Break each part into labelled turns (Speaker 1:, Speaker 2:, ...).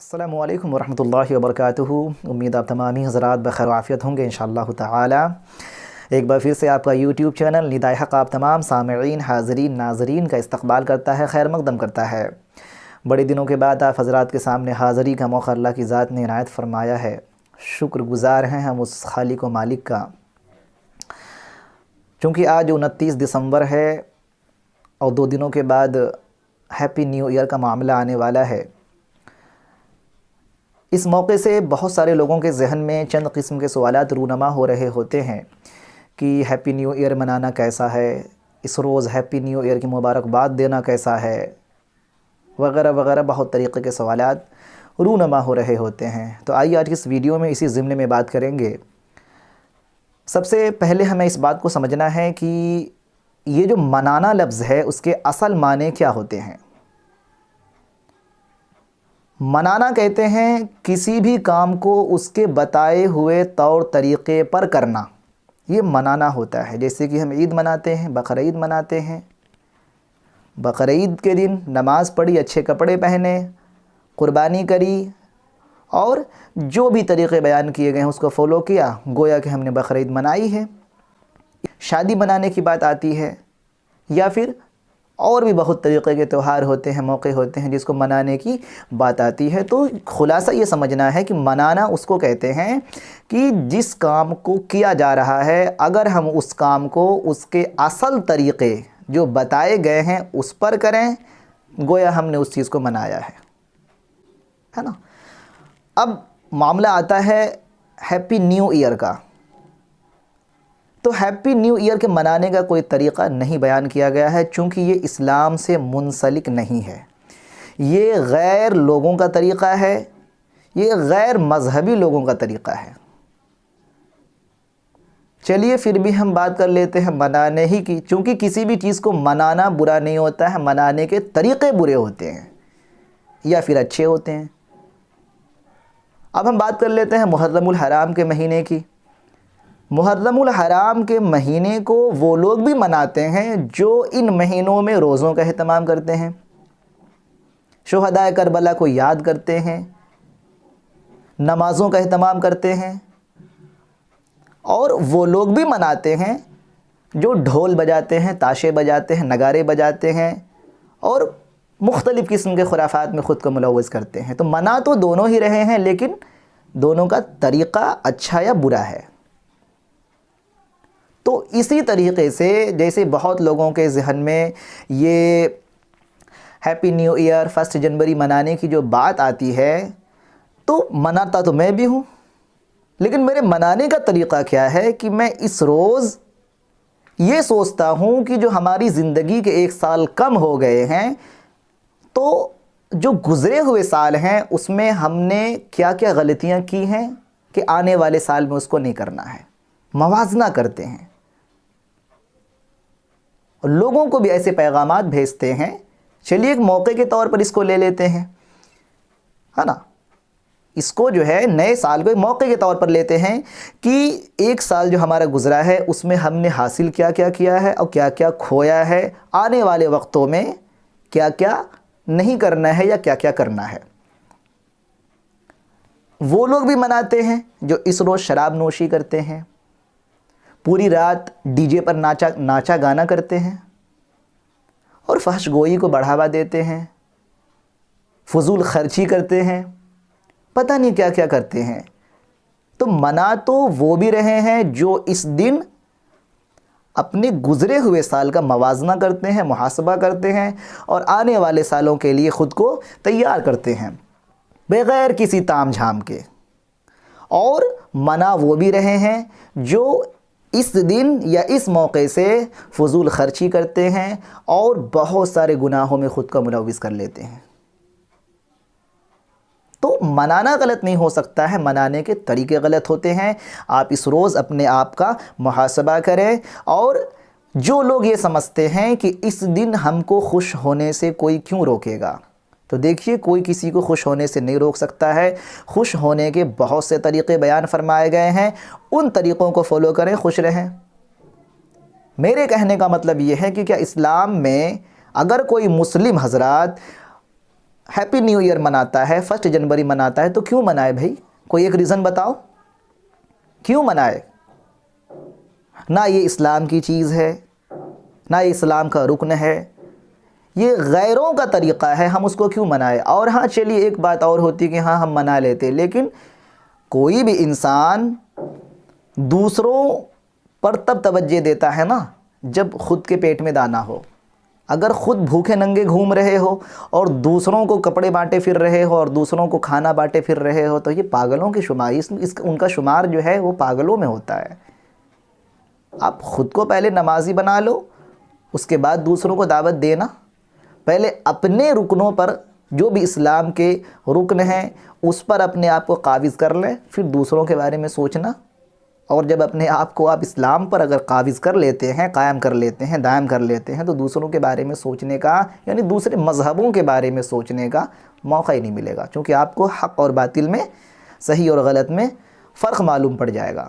Speaker 1: السلام علیکم ورحمۃ اللہ وبرکاتہ۔ امید آپ تمامی حضرات بخیر و عافیت ہوں گے انشاءاللہ تعالی۔ ایک بار پھر سے آپ کا یوٹیوب چینل ندائے حق آپ تمام سامعین، حاضرین، ناظرین کا استقبال کرتا ہے، خیر مقدم کرتا ہے۔ بڑے دنوں کے بعد آپ حضرات کے سامنے حاضری کا موقع اللہ کی ذات نے عنایت فرمایا ہے۔ شکر گزار ہیں ہم اس خالق و مالک کا۔ چونکہ آج 29 دسمبر ہے اور 2 دنوں کے بعد ہیپی نیو ایئر کا معاملہ آنے والا ہے، اس موقع سے بہت سارے لوگوں کے ذہن میں چند قسم کے سوالات رونما ہو رہے ہوتے ہیں کہ ہیپی نیو ایئر منانا کیسا ہے، اس روز ہیپی نیو ایئر کی مبارکباد دینا کیسا ہے، وغیرہ وغیرہ بہت طریقے کے سوالات رونما ہو رہے ہوتے ہیں۔ تو آئیے آج کی اس ویڈیو میں اسی ضمن میں بات کریں گے۔ سب سے پہلے ہمیں اس بات کو سمجھنا ہے کہ یہ جو منانا لفظ ہے اس کے اصل معنی کیا ہوتے ہیں۔ منانا کہتے ہیں کسی بھی کام کو اس کے بتائے ہوئے طور طریقے پر کرنا، یہ منانا ہوتا ہے۔ جیسے کہ ہم عید مناتے ہیں، بقرعید مناتے ہیں، بقرعید کے دن نماز پڑھی، اچھے کپڑے پہنے، قربانی کری اور جو بھی طریقے بیان کیے گئے ہیں اس کو فالو کیا، گویا کہ ہم نے بقرعید منائی ہے۔ شادی منانے کی بات آتی ہے، یا پھر اور بھی بہت طریقے کے تہوار ہوتے ہیں، موقع ہوتے ہیں جس کو منانے کی بات آتی ہے۔ تو خلاصہ یہ سمجھنا ہے کہ منانا اس کو کہتے ہیں کہ جس کام کو کیا جا رہا ہے اگر ہم اس کام کو اس کے اصل طریقے جو بتائے گئے ہیں اس پر کریں، گویا ہم نے اس چیز کو منایا ہے نا۔ اب معاملہ آتا ہے ہیپی نیو ایئر کا۔ تو ہیپی نیو ایئر کے منانے کا کوئی طریقہ نہیں بیان کیا گیا ہے، چونکہ یہ اسلام سے منسلک نہیں ہے، یہ غیر لوگوں کا طریقہ ہے، یہ غیر مذہبی لوگوں کا طریقہ ہے۔ چلیے پھر بھی ہم بات کر لیتے ہیں منانے ہی کی، چونکہ کسی بھی چیز کو منانا برا نہیں ہوتا ہے، منانے کے طریقے برے ہوتے ہیں یا پھر اچھے ہوتے ہیں۔ اب ہم بات کر لیتے ہیں محرم الحرام کے مہینے کی۔ محرم الحرام کے مہینے کو وہ لوگ بھی مناتے ہیں جو ان مہینوں میں روزوں کا اہتمام کرتے ہیں، شہدائے کربلا کو یاد کرتے ہیں، نمازوں کا اہتمام کرتے ہیں، اور وہ لوگ بھی مناتے ہیں جو ڈھول بجاتے ہیں، تاشے بجاتے ہیں، نگارے بجاتے ہیں اور مختلف قسم کے خرافات میں خود کو ملوث کرتے ہیں۔ تو منا تو دونوں ہی رہے ہیں، لیکن دونوں کا طریقہ اچھا یا برا ہے۔ تو اسی طریقے سے جیسے بہت لوگوں کے ذہن میں یہ ہیپی نیو ایئر 1 جنوری منانے کی جو بات آتی ہے، تو مناتا تو میں بھی ہوں، لیکن میرے منانے کا طریقہ کیا ہے کہ میں اس روز یہ سوچتا ہوں کہ جو ہماری زندگی کے 1 سال کم ہو گئے ہیں، تو جو گزرے ہوئے سال ہیں اس میں ہم نے کیا کیا غلطیاں کی ہیں کہ آنے والے سال میں اس کو نہیں کرنا ہے، موازنہ کرتے ہیں۔ لوگوں کو بھی ایسے پیغامات بھیجتے ہیں۔ چلیے ایک موقع کے طور پر اس کو لے لیتے ہیں، ہے نا، اس کو جو ہے نئے سال کو ایک موقع کے طور پر لیتے ہیں کہ 1 سال جو ہمارا گزرا ہے اس میں ہم نے حاصل کیا کیا کیا ہے اور کیا کیا کھویا ہے، آنے والے وقتوں میں کیا کیا نہیں کرنا ہے یا کیا کیا کرنا ہے۔ وہ لوگ بھی مناتے ہیں جو اس روز شراب نوشی کرتے ہیں، پوری رات ڈی جے پر ناچا گانا کرتے ہیں اور فحش گوئی کو بڑھاوا دیتے ہیں، فضول خرچی کرتے ہیں، پتہ نہیں کیا کیا کرتے ہیں۔ تو منا تو وہ بھی رہے ہیں جو اس دن اپنے گزرے ہوئے سال کا موازنہ کرتے ہیں، محاسبہ کرتے ہیں اور آنے والے سالوں کے لیے خود کو تیار کرتے ہیں بغیر کسی تام جھام کے۔ اور منا وہ بھی رہے ہیں جو اس دن یا اس موقع سے فضول خرچی کرتے ہیں اور بہت سارے گناہوں میں خود کو ملوث کر لیتے ہیں۔ تو منانا غلط نہیں ہو سکتا ہے، منانے کے طریقے غلط ہوتے ہیں۔ آپ اس روز اپنے آپ کا محاسبہ کریں، اور جو لوگ یہ سمجھتے ہیں کہ اس دن ہم کو خوش ہونے سے کوئی کیوں روکے گا، تو دیکھیے کوئی کسی کو خوش ہونے سے نہیں روک سکتا ہے۔ خوش ہونے کے بہت سے طریقے بیان فرمائے گئے ہیں، ان طریقوں کو فالو کریں، خوش رہیں۔ میرے کہنے کا مطلب یہ ہے کہ کیا اسلام میں اگر کوئی مسلم حضرات ہیپی نیو ایئر مناتا ہے، 1 جنوری مناتا ہے، تو کیوں منائے بھائی؟ کوئی ایک ریزن بتاؤ کیوں منائے؟ نہ یہ اسلام کی چیز ہے، نہ یہ اسلام کا رکن ہے، یہ غیروں کا طریقہ ہے، ہم اس کو کیوں منائے؟ اور ہاں چلیے ایک بات اور ہوتی کہ ہاں ہم منا لیتے، لیکن کوئی بھی انسان دوسروں پر تب توجہ دیتا ہے نا جب خود کے پیٹ میں دانا ہو۔ اگر خود بھوکے ننگے گھوم رہے ہو اور دوسروں کو کپڑے بانٹے پھر رہے ہو اور دوسروں کو کھانا بانٹے پھر رہے ہو تو یہ پاگلوں کی شمار، ان کا شمار جو ہے وہ پاگلوں میں ہوتا ہے۔ آپ خود کو پہلے نمازی بنا لو، اس کے بعد دوسروں کو دعوت دینا۔ پہلے اپنے رکنوں پر، جو بھی اسلام کے رکن ہیں اس پر اپنے آپ کو قابض کر لیں، پھر دوسروں کے بارے میں سوچنا۔ اور جب اپنے آپ کو آپ اسلام پر اگر قابض کر لیتے ہیں، قائم کر لیتے ہیں، دائم کر لیتے ہیں، تو دوسروں کے بارے میں سوچنے کا، یعنی دوسرے مذہبوں کے بارے میں سوچنے کا موقع ہی نہیں ملے گا، کیونکہ آپ کو حق اور باطل میں، صحیح اور غلط میں فرق معلوم پڑ جائے گا۔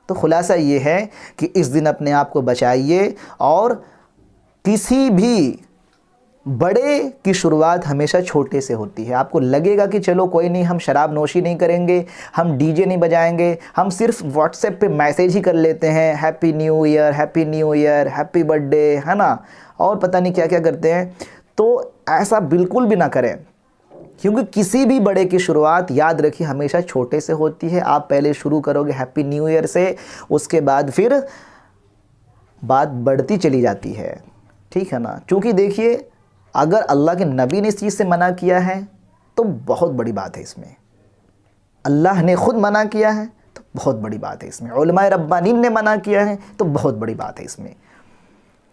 Speaker 1: تو خلاصہ یہ ہے کہ اس دن اپنے آپ کو بچائیے، اور کسی بھی بڑے کی شروعات ہمیشہ چھوٹے سے ہوتی ہے۔ آپ کو لگے گا کہ چلو کوئی نہیں، ہم شراب نوشی نہیں کریں گے، ہم ڈی جے نہیں بجائیں گے، ہم صرف واٹس ایپ پہ میسیج ہی کر لیتے ہیں، happy new year, happy new year, happy birthday, ہے نا، اور پتہ نہیں کیا کیا کرتے ہیں، تو ایسا بالکل بھی نہ کریں، کیونکہ کسی بھی بڑے کی شروعات یاد رکھیے ہمیشہ چھوٹے سے ہوتی ہے۔ آپ پہلے شروع کرو گے ہیپی نیو ایئر سے، اس کے بعد پھر بات بڑھتی چلی جاتی ہے، ٹھیک ہے نا۔ چونکہ دیکھیے اگر اللہ کے نبی نے اس چیز سے منع کیا ہے تو بہت بڑی بات ہے اس میں، اللہ نے خود منع کیا ہے تو بہت بڑی بات ہے اس میں، علماء ربانین نے منع کیا ہے تو بہت بڑی بات ہے اس میں۔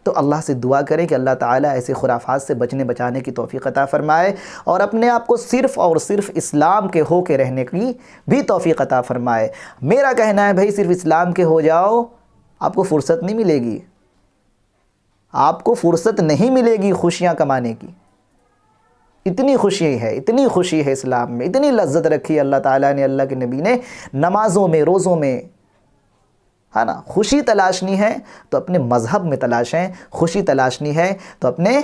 Speaker 1: تو اللہ سے دعا کریں کہ اللہ تعالیٰ ایسے خرافات سے بچانے کی توفیق عطا فرمائے، اور اپنے آپ کو صرف اور صرف اسلام کے ہو کے رہنے کی بھی توفیق عطا فرمائے۔ میرا کہنا ہے بھائی صرف اسلام کے ہو جاؤ، آپ کو فرصت نہیں ملے گی، آپ کو فرصت نہیں ملے گی خوشیاں کمانے کی۔ اتنی خوشی ہے، اتنی خوشی ہے اسلام میں، اتنی لذت رکھی اللہ تعالیٰ نے، اللہ کے نبی نے نمازوں میں، روزوں میں، ہے نا۔ خوشی تلاشنی ہے تو اپنے مذہب میں تلاشیں، خوشی تلاشنی ہے تو اپنے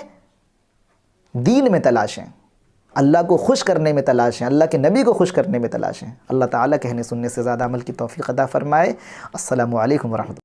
Speaker 1: دین میں تلاشیں، اللہ کو خوش کرنے میں تلاشیں، اللہ کے نبی کو خوش کرنے میں تلاشیں۔ اللہ تعالیٰ کہنے سننے سے زیادہ عمل کی توفیق عطا فرمائے۔ السلام علیکم ورحمۃ اللہ۔